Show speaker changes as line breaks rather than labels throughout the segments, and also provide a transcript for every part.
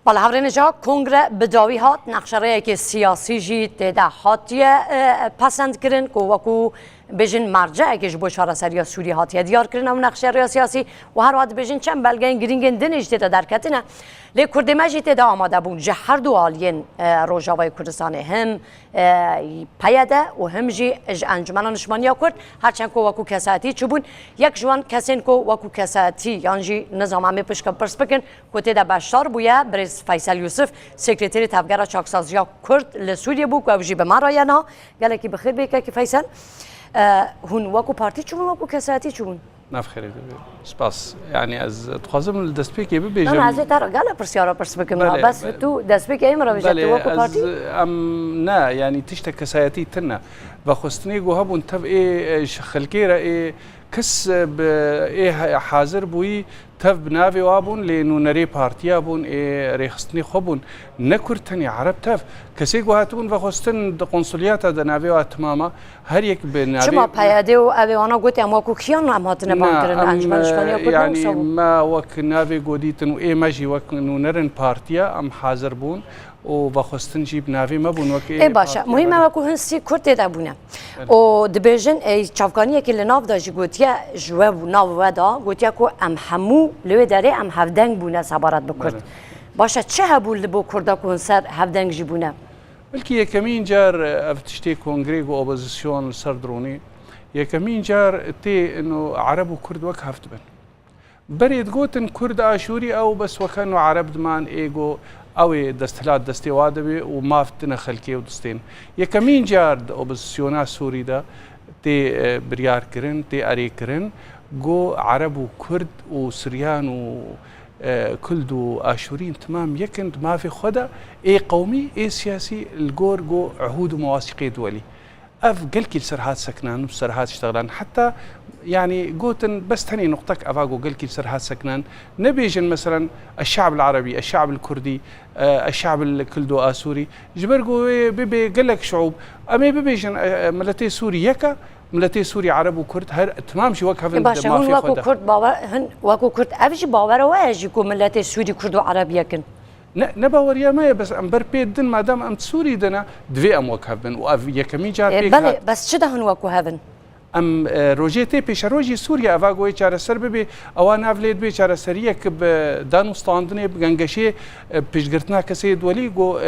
بالا هفرین جا کنگره بداوی هات نقشه‌ای که سیاسی جیت ده هاتیه پسند کردن که وکو بجن مرجع که جبو چارەسەریya سوریه هاتیه دیار کردن و نقشه‌ای سیاسی و هر وقت بجن چند بلگین گرینگن دنیش ده در کتنه لی کردمه جیت ده آماده بون جهر دو آلین روجاوای کردستان هم پیاده و هم جی انجمن نشمانیا کرد هرچند که وکو کساتی چوبون یک جوان کسین که وکو کساتی یعنی نظام همی پشت پرس بکن که تیده بشار بویا برز فیصل یوسف سکرتری تفگرا چاکسازیا کرد لسوریه بو که بجی به ما راینا گله کی بخیر بیکه که فیصل هون وکو پارتی چون وکو کساتی چون
نفخري سباس يعني از تخازم الدسبيك يبي بيجي
انا عايز ترى قال برسياره برسبك بس تو دسبيك اي مره بيجي وكو بارتي
ام نا يعني تشتك كسايتي تنا بخستني جو هبون تب ايه خلكيره ايه كسب ايه حاضر بوي تف نافي وابون لانه نري بارتي ابون ايه ريخستني خبون نكرتني عرب تف كسي جو هاتون بخستن قنصليات نافي تماما هر يك بنافي
شما بيادي و ابي انا قلت ام وكو كيان ام هاتنا بانكرن انجمن اسبانيا
يعني ما وك نافي قوديتن وايه ماجي وك نرن بارتيا ام حاضر بون و بخستن جيب نافي ما بون وك
ايه باشا مهمه وكو هنسي كرت دابونه و دبيجن اي چافغانيه كي لناف دا جوتيا جواب ناف ودا قوتيا كو ام حمو لو داري ام هفدنگ بونه سبارت بكرد باشا چه هبو لبو كردا كونسر هفدنگ جيبونه
بلكي يكمين جار افتشتي كونغري و اوبوزيسيون سردروني يكمين جار تي انه عرب وكرد وك هفتبن بريد قوتن كرد اشوري او بس وكانوا عرب دمان ايجو او دستلات دستي وادبي وما فتنا خلكي ودستين يكمين جار اوبوزيسيونا سوري دا تي بريار كرن تي اري كرن جو عرب وكرد وسريان و كلد واشورين تمام يكن ما في خدا اي قومي اي سياسي الجور جو عهود ومواثيق دولي اف قلكي سرحات سكنان وسرحات اشتغلان حتى يعني قوتن بس تاني نقطك افاقو قلكي سرحات سكنان نبيجن مثلا الشعب العربي الشعب الكردي الشعب الكلدو اسوري جبرقو بيبي قلك شعوب امي بيجن ملتي سوري يكا ملتي سوري عرب وكرد هر تمام شي وقف
ما في وكو كرد باور هن وكو كرد افجي باور واجي كو ملتي سوري كرد وعرب يكن
نباوريا ما بس ام بربيدن ما دام ام سوري دنا دوي ام وكهبن واف يكمي جار بيك
بله بس شده هن وكو هبن
ام روجيتي بيش روجي سوريا افاغوي چارەسەر ببي اوان افليد بي چارەسەریە ک دانوستاندني بگنگشي پیشگرتنا کسي دولي گو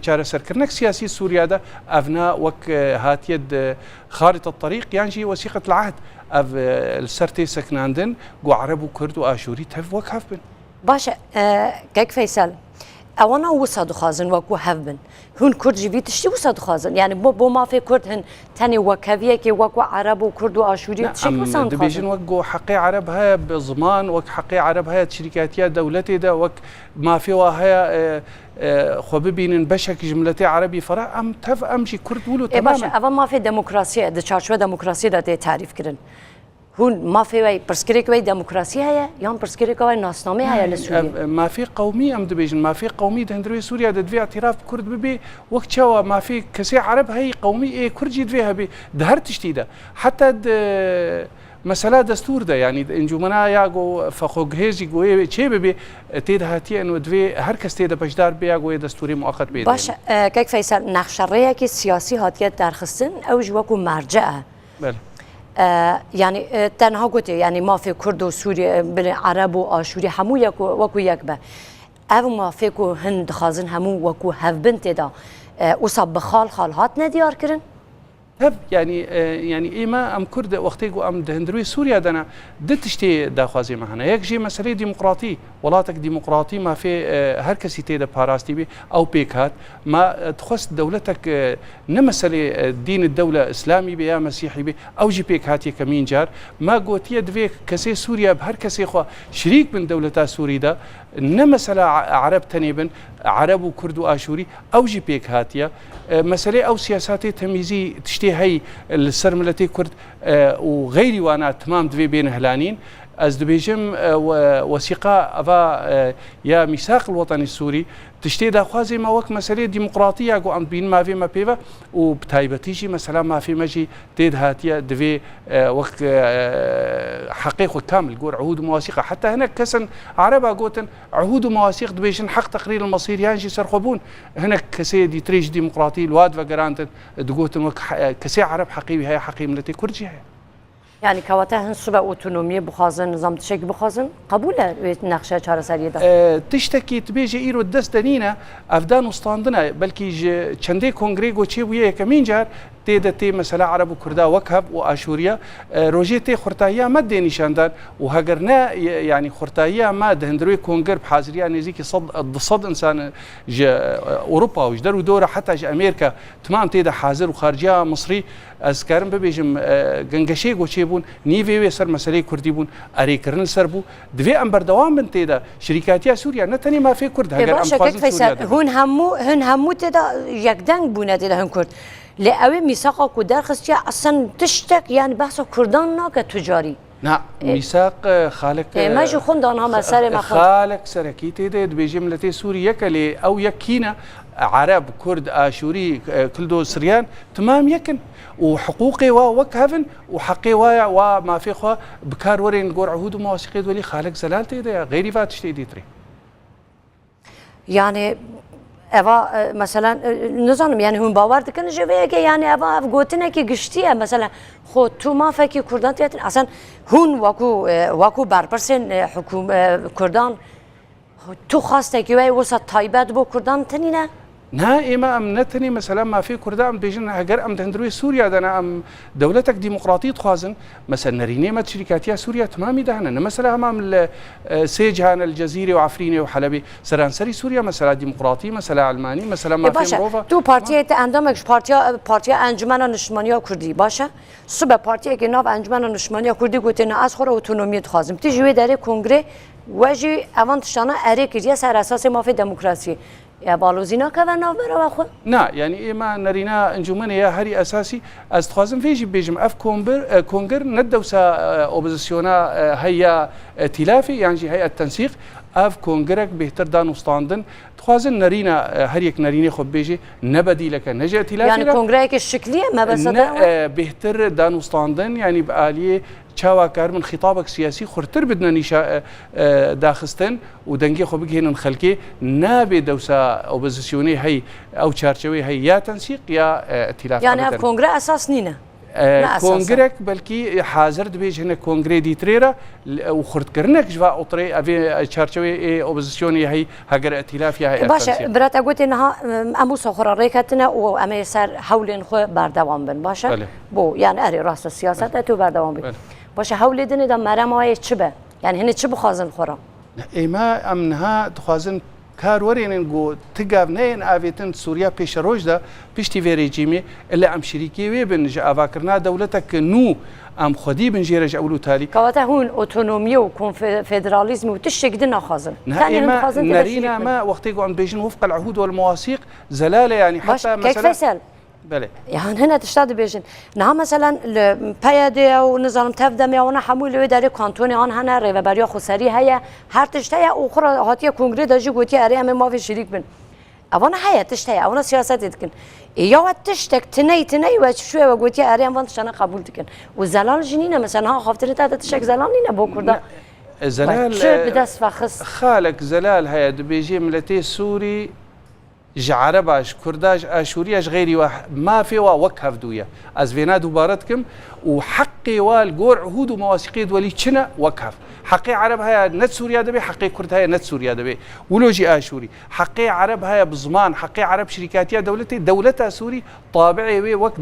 چارەسەرکردنك سياسي سوريا دا افنا وك هاتيد خارطة الطريق يعني وثيقة العهد اف السرتي سكناندن گو عرب وكرد واشوري تف وك هفبن
باشا كيك فيصل اوانا وصادو خازن وكو هفبن هون كرد جيبي تشتي وصادو خازن يعني بو ما في كرد هن تاني وكافيه كي وكو عرب وكرد واشوري تشتي وصادو خازن
دبيجن وكو حقي عرب هيا بضمان وك حقي عرب هيا شركاتيا دولتي دا وك ما في وهيا خو ببينن بشك جملتي عربي فرا ام تف امشي كرد ولو تماما
باشا اوا ما في ديمقراطيه د چارچوبه ديمقراطيه دا تعريف كرن هون ما في وي برسكريك وي ديمقراطيه هي يوم برسكريك وي ناسنامه هي لسوريا
ما في قومي ام دبيجن ما في قومي دندروي سوريا ددفي اعتراف كرد ببي وقتشوا ما في كسي عرب هي قومي اي كرجي دفيها بي دهرت تشتيده حتى مسألة دستور ده يعني انجمنا ياغو فخوغ هيجي گوي چه ببي تيد هاتي انه دوي هر کس تيد بجدار بيا گوي دستوري مؤقت بيد
باش كيك فيصل نقشريه كي سياسي هاتيه درخستن او جوكو مرجعه
بله
يعني تنها قلت يعني ما في كرد وسوري بالعرب واشوري همو وكو يكبه او ما في كو هند خازن همو وكو هف بنت دا وصاب بخال خالهات نديار كرن
هب يعني ايما ام كرد وقتي ام دهندروي سوريا دنا دتشتي داخوازي معنا يكجي مساله ديمقراطي ولاتك ديمقراطي ما في هر كسي تيدا باراستي بي او بيكات ما تخص دولتك نمساله دين الدوله اسلامي بي يا مسيحي بي او جي بيكات يكمين جار ما قوتيه دفيك كسي سوريا بهر كسي خو شريك من دولتا سوري دا نمساله عرب تنيبن عرب وكرد واشوري او جي بيكاتيا مساله او سياسات تمييزي تشتي هي السرملتي كرد وغيري وانا تمام دوي بين هلانين از دبیجم وثیقه اوا یا میثاق الوطنی السوری تشتي داخوازي ما وك مسألة ديمقراطية جو أم بين ما في ما بيفا وبتايبتيجي مثلا ما في مجي تيد هاتيا دفي وك حقيقة كامل جور عهود ومواثيق حتى هنا كسن عربا جوتن عهود ومواثيق دبيشن حق تقرير المصير يانجي سرخبون هنا كسي دي تريج ديمقراطي الواد فجرانت دجوتن وك كسي عرب حقيقي هي حقيقي ملتي كرجي هي
يعني كواتها هنسبة أوتونومية بخازن نظام تشكي بخازن قبوله نقشة çareseriya da
تشتكي تبيجي إيرو الدست دنينا أفدان وستاندنا بلكي چندي كونغري گوچي ويا كمين جار تيدا تي مثلا عرب وكردا وكهب واشوريا روجي تي خرطايا ما ديني شاندان وهجرنا يعني خرطايا ما دهندروي كونغر بحاضريا نزيكي صد انسان اوروبا وجدروا دوره حتى امريكا تمام تيدا حاضر وخارجيا مصري اسكارم ببيجم گنگشي گوچي بون نيفي ويسر مسألة كردي بون اريكرن سربو دفي امبر دوام من تيدا شركاتيا سوريا نتني ما في كرد هجر
ام سوريا هون همو تيدا يكدنگ بونه تيدا هن كرد لأوي ميثاق كودار خستيا أصلا تشتك يعني بحث كردان ناك تجاري.
نعم ميثاق خالق
ما جو خندان هم مسألة ما
خالق سركيتي ده بجملة سوريا كلي أو يكينا عرب كرد آشوري كل دول سريان تمام يكن وحقوقي وكهفن وحقي وما في خوا بكار ورين قور عهود ومواثيق ولي خالق زلالتي ده غيري فاتشتي ديتري.
يعني اوا مثلا نظام يعني هم باور دکن جویه که یعنی اوا گوتنه که گشتیه مثلا خود تو ما فکر کردان تیاتن اصلا هون واکو برپرسن حکوم کردان تو خواسته که وی وسط تایبت بو کردان تنینه
نا إما أم نتني مثلا ما في كردا أم بيجن هجر أم تهندروي سوريا دنا أم دولتك ديمقراطية خوازن مثلا نريني ما شركاتيا سوريا تمامي دهنا مثلا أمام سيجهان الجزيرة وعفرينة وحلبي سرانسري سوريا مثلا ديمقراطي مثلا علماني مثلا ما في مروفا
تو بارتية عندهمش بارتية أنجمن نشمانية كردي باشا صبح بارتية که ناف أنجمن نشمانية كردي قلتنا از خور اوتونومية خوازم تيجي داره كونغري وجي أوان تشانا أريك يا سر أساس ما في ديمقراطية يا بالوزينا كذا برا واخو
نا يعني إما نرينا انجمن يا هري أساسي أستخدم فيجي بيجم أف كونغر ندوسا أوبوزيسيونا هيا ائتلافي يعني هيئة التنسيق أف كونغرك بهتر دان وستاندن تخوازن نرينا هريك نريني خب بيجي نبدي لك نجا ائتلافي
يعني كونغرك الشكلية ما بس
بهتر دان وستاندن يعني بآلية چاواکار من خطابك سياسي خرتر بدنا نشاء داخستن ودنجي خو بجهن خلكي نابي دوسا اوبوزيسيوني هي او چارچوي هي يا تنسيق يا ائتلاف
يعني كونغري اساس نينا
كونغريك بلكي حاضر دبيج هنا كونغري دي تريرا وخرت كرنك جوا اوتري افي چارچوي اوبوزيسيوني هي هاجر ائتلاف يا هي
باشا برات قلت انها امو سخر ريكتنا وامي سر حولن خو بردوام بن باشا بو يعني اري راس السياسه تو بردوام بن باشه حول دنی دا مرام های چه به یعنی هنی چه بخوازن خورا
ایما امنها تخوازن کار ورینن گو تجاب نین آویتن سوریا پیش روز دا پیشتی وی رژیمی اللي ام شریکی وی بن جا آواکرنا دولتک نو ام خودی بن جیرج اولو تالی
کواته هون اوتونومی و کنفدرالیسم و تشکد نخوازن
ایما نرینا ما وقتی گو ام بیجن وفق العهود والمواثيق زلاله يعني حتى مثلا بله
يعني هنا تشتاد بيجن نها مثلا البيادي او نظام تفدمي او حمول اداري كانتوني ان هنا ريبريا خسري هي هر تشتي اخرى هاتي كونغري دجي قوتي اري ما في شريك بن اوانا هي تشتي اوانا سياسه تدكن يا تشتك تني وشوي وقوتي اري ما تشنا قبول تكن وزلال جنينه مثلا ها خافتري تا تشك زلالينا بوكردا
زلال
بدس فخص
خالق زلال هي بيجي ملتي سوري عرباش كرداش آشورياش غيري ما في وكهف دويا از فينا دوبارتكم وحقي والجور عهود ومواثيق ولي شنا وكهف حقي عرب هيا نت سوريا دبي حقي كرد هيا نت سوريا دبي ولوجي آشوري حقي عرب هيا بزمان حقي عرب شركاتيا دولتها سوري طابعي وي وك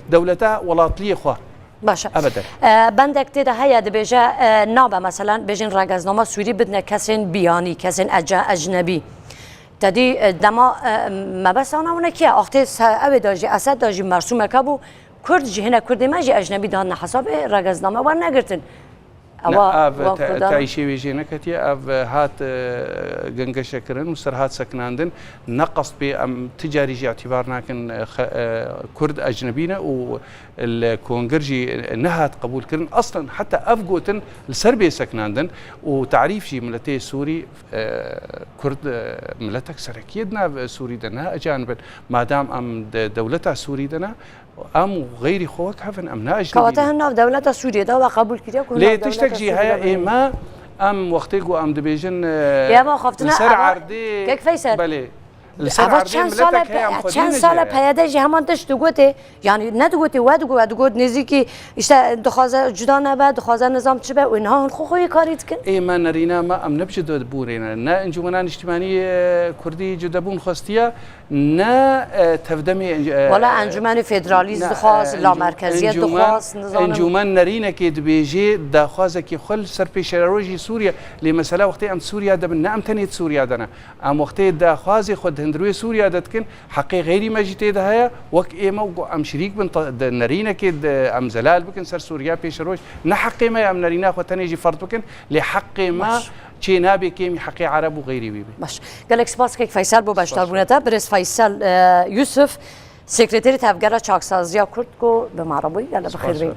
دولتها ولاطلية خواه
باشا
ابدا
بندك تدا هيا دبيجا نابا مثلا بيجن راغزنامه سوري بدنا كسن بياني كسن اجنبي تدي دما ما بس أنا ونكيا أختي أبي داجي أسد داجي مرسوم كابو كرد جهنا كرد ما جي أجنبي دهنا حساب رجزنامة ورنقرتن
اف تعيشي ويجينا كتيا اف هات جنجشة كرن وسرهات سكناندن نقص بأم تجاري اعتبارنا كن كرد أجنبينا والكونغرجي نهات قبول كرن أصلا حتى أفقوتن السربية سكناندن وتعريف شي ملتي سوري كرد ملتك سركيدنا سوري دنا أجانب ما دام أم دولتها سوري دنا ام غيري خوك هفن ام ناجنبي
كواته هنا دولة سوريا دا وقبول كده كل
ليه تشتكي هاي ما ام وقتيقو ام دبيجن
يا ما خفتنا
سر عردي
كيف فيصل
بله
اول چند سال پیاده جه همان داشت دوگوته یعنی ندوگوته ودوگوت نزدیکی işte دخوازه جدا نبود دخوازه نظام چه به و اینها خوی کاریت کن
ای من نرینا ما ام نبجه داد بورینا نه انجمنان اجتماعی کردی جدا بون خواستیا نه تفدمی
ولا انجمن فدرالیسم خاص لا مرکزیت خاص نظام
انجمن نرینا که دبیجه دخوازه که خل سر پیش روجی سوریا لمثلا وقتی ام سوریا دب نام تنیت سوریا دنا ام وقتی دخوازه خود هندروی سوریا دتكن حقي غيري مجتهد هيا وك ايما ام شريك بن نرينا كد ام زلال بكن سر سوريا بيش روش نحقي ما ام نرينا خوتن يجي فرض بكن لحقي ما چي نابي كيم حقي عرب وغيري بيبي
باش قالك سباس كيك فيصل بو باشتار بونتا برس فيصل يوسف سكرتير تفجر چاکسازی کرد کو به معربی یلا بخیر